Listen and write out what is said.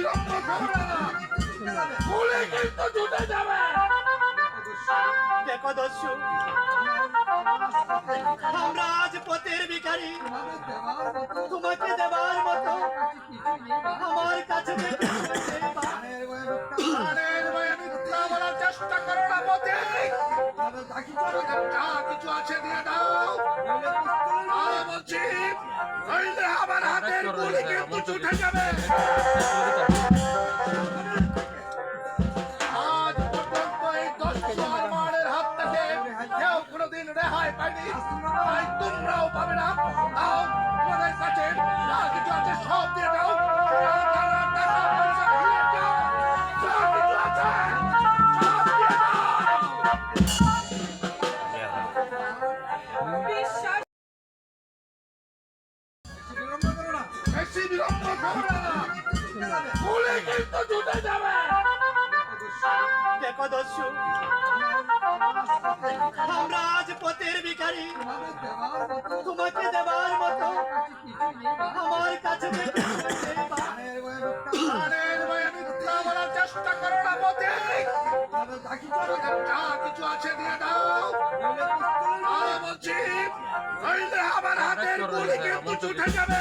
বিলম্ব করবে না, গুলি কিন্তু ছুটে যাবে। দেখো দস্যু, আমরা আজ পথের ভিখারি, তোমাকে দেবার মতো আমার কাছে প্রাণের ভয়ে মিথ্যা বলার চেষ্টা করো না পথে। যা কিছু আছে দিয়ে দাও, বলছি নইলে আমার হাতের গুলি কিন্তু ছুটে যাবে। আজ পর্যন্ত এই দস্যু আর মারের হাত থেকে কেউ কোনোদিন রেহাই পায়নি, তাই তোমরাও পাবে না। তাও তোমাদের কাছে যা কিছু আছে সব দিয়ে দাও। টাকা, টাকা, পয়সা, হিরে, যা কিছু আছে সব দিয়ে দাও। বেশি বিলম্ব করবে না, গুলি কিন্তু ছুটে যাবে। দেখো দস্যু, আমরা আজ পথের ভিখারি, তোমাকে দেবার মতো আমার কাছে প্রাণের ভয়ে মিথ্যা বলার চেষ্টা করো না পথে। যা কিছু আছে দিয়ে দাও, বলছি নইলে আমার হাতের গুলি কিন্তু ছুটে যাবে।